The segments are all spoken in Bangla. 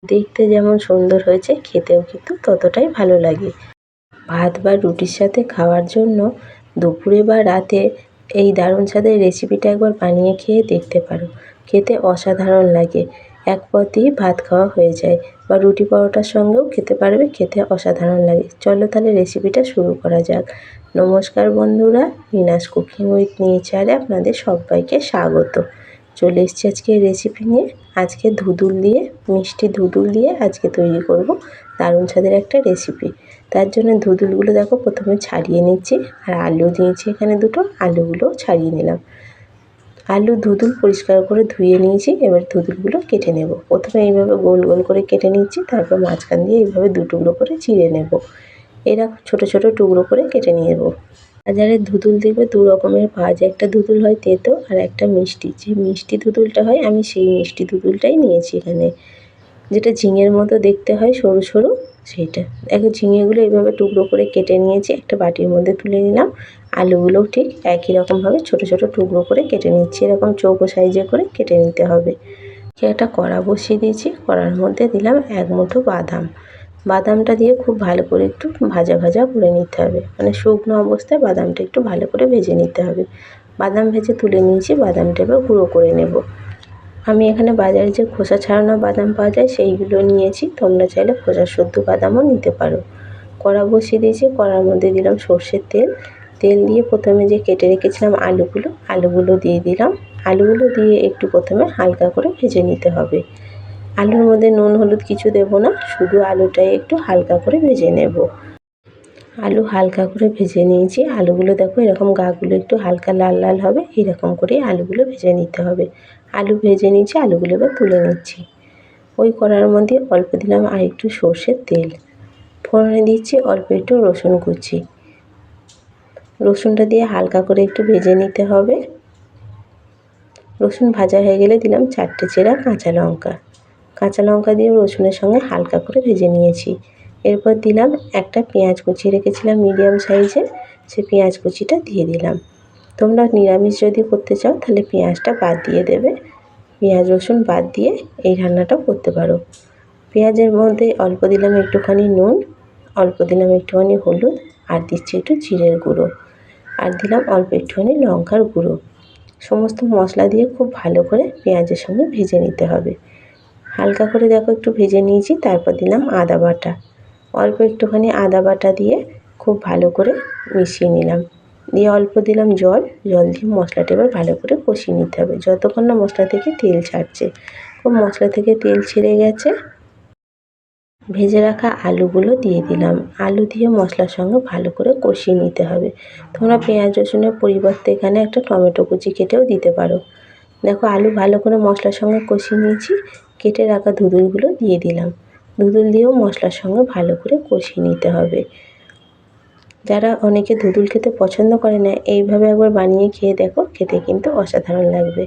দেখতে যেমন সুন্দর হয়েছে খেতেও কিন্তু ততটাই ভালো লাগে। ভাত বা রুটির সাথে খাওয়ার জন্য দুপুরে বা রাতে এই দারুণ স্বাদের রেসিপিটা একবার বানিয়ে খেয়ে দেখতে পারো। খেতে অসাধারণ লাগে। এক পদেই ভাত খাওয়া হয়ে যায় বা রুটি পরোটার সঙ্গেও খেতে পারবে, খেতে অসাধারণ লাগে। চলো তাহলে রেসিপিটা শুরু করা যাক। নমস্কার বন্ধুরা, রিনাস কুকিং উইথ নেচারে আপনাদের সবাইকে স্বাগত। চলে এসেছি আজকে রেসিপি নিয়ে। আজকে ধুদুল দিয়ে, মিষ্টি ধুদুল দিয়ে আজকে তৈরি করব দারুণ স্বাদের একটা রেসিপি। তার জন্য ধুদুলগুলো দেখো প্রথমে ছাড়িয়ে নিচ্ছি, আর আলু দিয়েছি এখানে দুটো, আলুগুলোও ছাড়িয়ে নিলাম। আলু ধুদুল পরিষ্কার করে ধুয়ে নিয়েছি। এবার ধুদুলগুলো কেটে নেব। প্রথমে এইভাবে গোল গোল করে কেটে নিচ্ছি, তারপর মাঝখান দিয়ে এইভাবে দু টুকরো করে চিড়ে নেব। এরকম ছোট ছোট টুকরো করে কেটে নেব। বাজারে ধুদুল দেখবে দু রকমের পাওয়া যায়। একটা ধুদুল হয় তেতো আর একটা মিষ্টি। যে মিষ্টি ধুদুলটা হয় আমি সেই মিষ্টি ধুদুলটাই নিয়েছি এখানে, যেটা ঝিঙের মতো দেখতে হয় সরু সরু, সেইটা। দেখো ঝিঙেগুলো এইভাবে টুকরো করে কেটে নিয়েছি, একটা বাটির মধ্যে তুলে নিলাম। আলুগুলোও ঠিক একই রকমভাবে ছোট ছোট টুকরো করে কেটে নিচ্ছি। এরকম চৌকো সাইজে করে কেটে নিতে হবে। একটা কড়া বসিয়ে দিয়েছি, কড়ার মধ্যে দিলাম এক মুঠো বাদাম। বাদামটা দিয়ে খুব ভালো করে একটু ভাজা ভাজা করে নিতে হবে, মানে শুকনো অবস্থায় বাদামটা একটু ভালো করে ভেজে নিতে হবে। বাদাম ভেজে তুলে নিয়েছি, বাদামটা এবার গুঁড়ো করে নেব। আমি এখানে বাজারে যে খোসা ছাড়ানো বাদাম পাওয়া যায় সেইগুলো নিয়েছি, তোমরা চাইলে খোসা শুদ্ধ বাদামও নিতে পারো। কড়া বসিয়ে দিয়েছি, কড়ার মধ্যে দিলাম সর্ষের তেল। তেল দিয়ে প্রথমে যে কেটে রেখেছিলাম আলুগুলো দিয়ে দিলাম। আলুগুলো দিয়ে একটু প্রথমে হালকা করে ভেজে নিতে হবে। আলুর মধ্যে নুন হলুদ কিছু দেব না, শুধু আলুটাই একটু হালকা করে ভেজে নেব। আলু হালকা করে ভেজে নিয়েছি। আলুগুলো দেখো এরকম গাগুলো একটু হালকা লাল লাল হবে, এরকম করেই আলুগুলো ভেজে নিতে হবে। আলু ভেজে নিয়েছি, আলুগুলো এবার তুলে নিচ্ছি। ওই কড়ার মধ্যে অল্প দিলাম আর একটু সর্ষের তেল। ফোড়নে দিচ্ছি অল্প একটু রসুন কুচি। রসুনটা দিয়ে হালকা করে একটু ভেজে নিতে হবে। রসুন ভাজা হয়ে গেলে দিলাম 4টে চেরা কাঁচা লঙ্কা। কাঁচা লঙ্কা দিয়ে রসুনের সঙ্গে হালকা করে ভেজে নিয়েছি। এরপর দিলাম একটা পেঁয়াজ কুচিয়ে রেখেছিলাম মিডিয়াম সাইজের, সে পেঁয়াজ কুচিটা দিয়ে দিলাম। তোমরা নিরামিষ যদি করতে চাও তাহলে পেঁয়াজটা বাদ দিয়ে দেবে। পেঁয়াজ রসুন বাদ দিয়ে এই রান্নাটাও করতে পারো। পেঁয়াজের মধ্যে অল্প দিলাম একটুখানি নুন, অল্প দিলাম একটুখানি হলুদ, আর দিচ্ছি একটু জিরের গুঁড়ো, আর দিলাম অল্প একটুখানি লঙ্কার গুঁড়ো। সমস্ত মশলা দিয়ে খুব ভালো করে পেঁয়াজের সঙ্গে ভেজে নিতে হবে। হালকা করে দেখো একটু ভেজে নিয়েছি। তারপর দিলাম আদা বাটা, অল্প একটুখানি আদা বাটা দিয়ে খুব ভালো করে মিশিয়ে নিলাম। দিয়ে অল্প দিলাম জল দিয়ে মশলাটা এবার ভালো করে কষিয়ে নিতে হবে যতক্ষণ না মশলা থেকে তেল ছাড়ছে। খুব মশলা থেকে তেল ছেড়ে গেছে। ভেজে রাখা আলুগুলো দিয়ে দিলাম। আলু দিয়ে মশলার সঙ্গে ভালো করে কষিয়ে নিতে হবে। তোমরা পেঁয়াজ রসুনের পরিবর্তে এখানে একটা টমেটো কুচি কেটেও দিতে পারো। দেখো আলু ভালো করে মশলার সঙ্গে কষিয়ে নিয়েছি। কেটে রাখা ধুদুলগুলো দিয়ে দিলাম। ধুদুল দিয়েও মশলার সঙ্গে ভালো করে কষিয়ে নিতে হবে। যারা অনেকে ধুদুল খেতে পছন্দ করে না, এইভাবে একবার বানিয়ে খেয়ে দেখো, খেতে কিন্তু অসাধারণ লাগবে।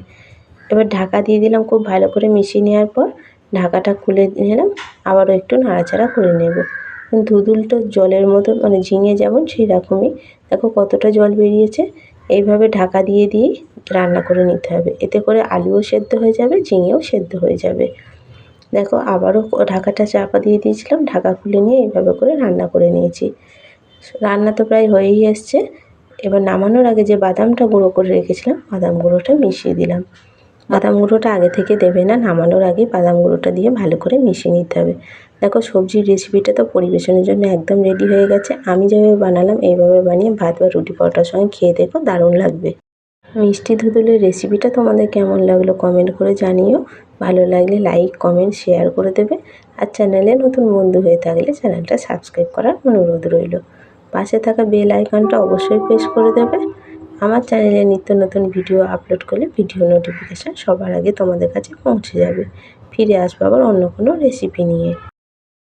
এবার ঢাকা দিয়ে দিলাম। খুব ভালো করে মিশিয়ে নেওয়ার পর ঢাকাটা খুলে নিলাম, আবারও একটু নাড়াচাড়া করে নেব। ধুদুলটা জলের মতো, মানে ঝিঙে যেমন সেই রকমই। দেখো কতটা জল বেরিয়েছে। এইভাবে ঢাকা দিয়ে দিয়েই রান্না করে নিতে হবে। এতে করে আলুও সেদ্ধ হয়ে যাবে, ঝিঙেও সেদ্ধ হয়ে যাবে। দেখো আবারও ঢাকাটা চাপা দিয়ে দিয়েছিলাম, ঢাকা খুলে নিয়ে এইভাবে করে রান্না করে নিয়েছি। রান্না তো প্রায় হয়েই এসছে। এবার নামানোর আগে যে বাদামটা গুঁড়ো করে রেখেছিলাম, বাদাম গুঁড়োটা মিশিয়ে দিলাম। বাদাম গুঁড়োটা আগে থেকে দেবে না, নামানোর আগে বাদাম গুঁড়োটা দিয়ে ভালো করে মিশিয়ে নিতে হবে। দেখো সবজির রেসিপিটা তো পরিবেশনের জন্য একদম রেডি হয়ে গেছে। আমি যেভাবে বানালাম এইভাবে বানিয়ে ভাত বা রুটি পরোটার সঙ্গে খেয়ে দেখো, দারুণ লাগবে। মিষ্টি ধুদুলের রেসিপিটা তোমাদের কেমন লাগলো কমেন্ট করে জানিও। ভালো লাগলে লাইক কমেন্ট শেয়ার করে দেবে। আর চ্যানেলে নতুন বন্ধু হয়ে থাকলে চ্যানেলটা সাবস্ক্রাইব করার অনুরোধ রইল। পাশে থাকা বেল আইকনটা অবশ্যই প্রেস করে দেবে। আমার চ্যানেলে নিত্য নতুন ভিডিও আপলোড করলে ভিডিও নোটিফিকেশান সবার আগে তোমাদের কাছে পৌঁছে যাবে। ফিরে আসবো আবার অন্য কোনো রেসিপি নিয়ে।